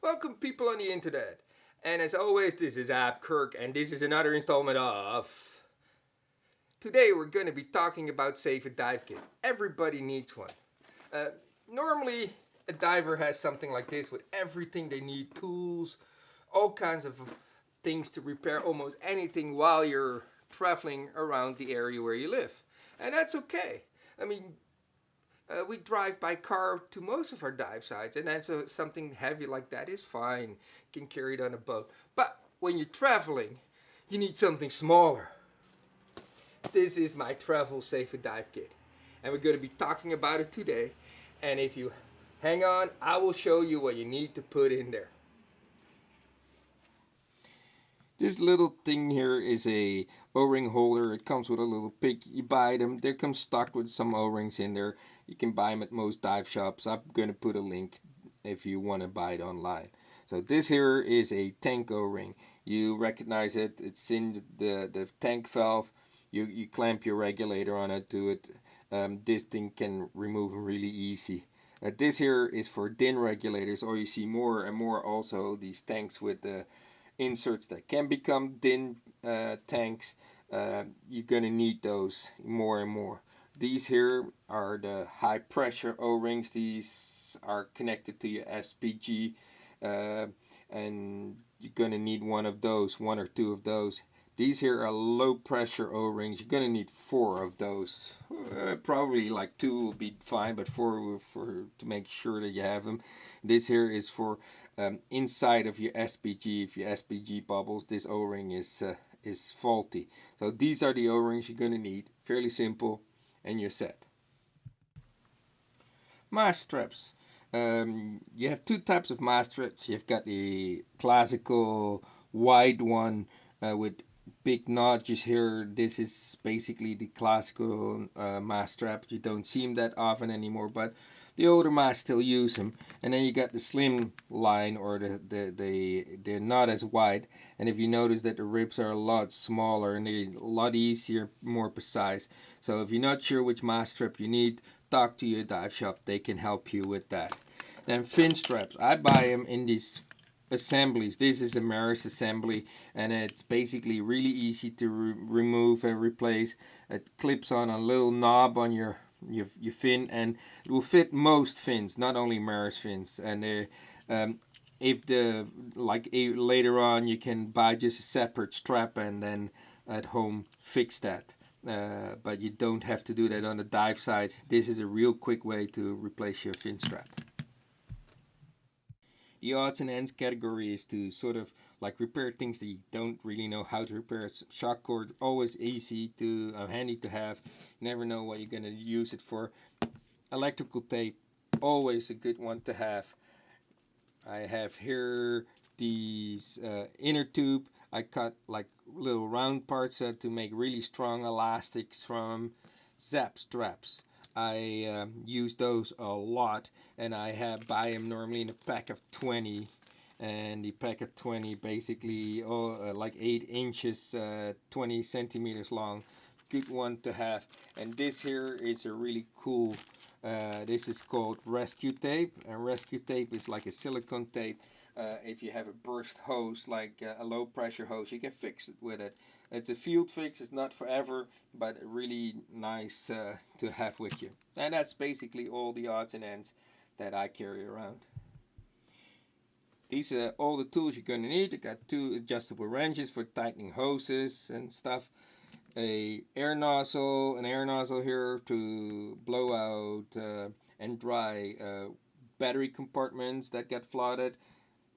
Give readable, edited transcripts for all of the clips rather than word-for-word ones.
Welcome people on the internet. And as always, this is Ab Kurk and this is another installment of... Today we're going to be talking about Save a Dive Kit. Everybody needs one. Uh, Normally a diver has something like this with everything they need, tools, all kinds of things to repair almost anything while you're traveling around the area where you live. And that's okay. I mean, we drive by car to most of our dive sites, and then so something heavy like that is fine. You can carry it on a boat. But when you're traveling, you need something smaller. This is my travel safe dive kit, and we're going to be talking about it today. And if you hang on, I will show you what you need to put in there. This little thing here is a O-ring holder. It comes with a little pick. You buy them. They come stocked with some O-rings in there. You can buy them at most dive shops. I'm going to put a link if you want to buy it online. So this here is a tank O-ring. You recognize it. It's in the tank valve. You clamp your regulator on it to it. This thing can remove really easy. This here is for DIN regulators, or you see more and more also these tanks with the inserts that can become DIN tanks. You're gonna need those more and more. These here are the high pressure O-rings. These are connected to your SPG, and you're gonna need one of those, one or two of those. These here are low pressure O-rings. You're gonna need 4 of those. Probably like 2 will be fine, but 4 to make sure that you have them. This here is for inside of your SPG. If your SPG bubbles, this O-ring is faulty. So these are the O-rings you're gonna need. Fairly simple, and you're set. Mast straps. You have 2 types of mast straps. You've got the classical wide one with big notches here. This is basically the classical mast strap. You don't see them that often anymore, but the older masts still use them. And then you got the slim line, or they're not as wide. And if you notice that the ribs are a lot smaller and they're a lot easier, more precise. So if you're not sure which mast strap you need, talk to your dive shop. They can help you with that. Then fin straps. I buy them in these assemblies. This is a Maris assembly, and it's basically really easy to remove and replace. It clips on a little knob on your fin, and it will fit most fins, not only Maris fins. And if later on you can buy just a separate strap and then at home fix that. But you don't have to do that on the dive site. This is a real quick way to replace your fin strap. The odds and ends category is to sort of like repair things that you don't really know how to repair. Shock cord, always easy to handy to have. You never know what you're going to use it for. Electrical tape, always a good one to have. I have here these inner tube. I cut like little round parts to make really strong elastics from. Zap straps. I use those a lot, and I buy them normally in a pack of 20, and the pack of 20 basically like 8 inches, 20 centimeters long. Good one to have. And this here is a really cool, this is called rescue tape, and rescue tape is like a silicone tape. If you have a burst hose, like a low pressure hose, you can fix it with it. It's a field fix, it's not forever, but really nice to have with you. And that's basically all the odds and ends that I carry around. These are all the tools you're going to need. I got 2 adjustable wrenches for tightening hoses and stuff. An air nozzle here to blow out and dry battery compartments that get flooded.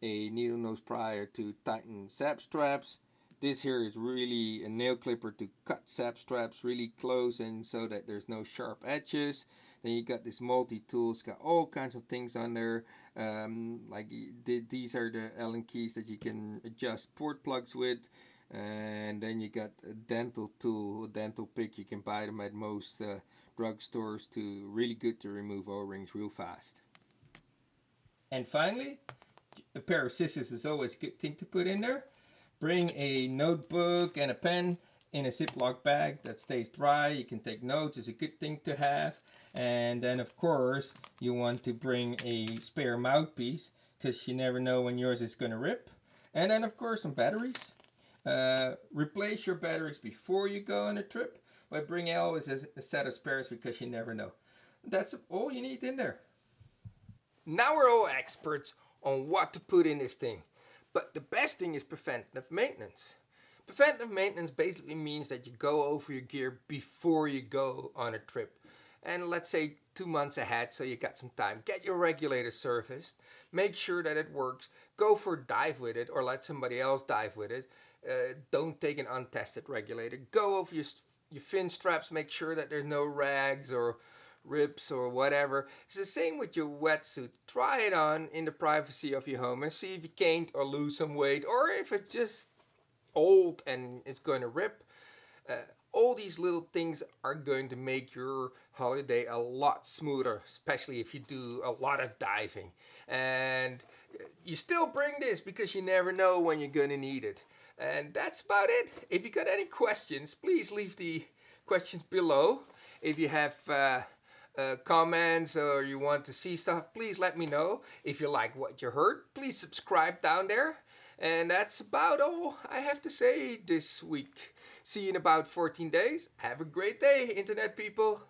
A needle nose plier to tighten sap straps. This here is really a nail clipper to cut sap straps really close and so that there's no sharp edges. Then you got this multi-tool. It's got all kinds of things on there. These are the Allen keys that you can adjust port plugs with. And then you got a dental tool, a dental pick. You can buy them at most drugstores. Really good to remove O-rings real fast. And finally, a pair of scissors is always a good thing to put in there. Bring a notebook and a pen in a Ziploc bag that stays dry. You can take notes. It's a good thing to have. And then of course you want to bring a spare mouthpiece, because you never know when yours is going to rip. And then of course some batteries. Replace your batteries before you go on a trip by bringing always a set of spares because you never know. That's all you need in there. Now we're all experts on what to put in this thing. But the best thing is preventive maintenance. Preventive maintenance basically means that you go over your gear before you go on a trip. And let's say 2 months ahead, so you got some time. Get your regulator serviced. Make sure that it works. Go for a dive with it or let somebody else dive with it. Don't take an untested regulator. Go over your fin straps. Make sure that there's no rags or rips or whatever. It's the same with your wetsuit. Try it on in the privacy of your home and see if you gained or lose some weight or if it's just old and it's going to rip. All these little things are going to make your holiday a lot smoother, especially if you do a lot of diving. And you still bring this because you never know when you're going to need it. And that's about it. If you got any questions, please leave the questions below. If you have comments or you want to see stuff, please let me know. If you like what you heard, please subscribe down there. And that's about all I have to say this week. See you in about 14 days. Have a great day, Internet people.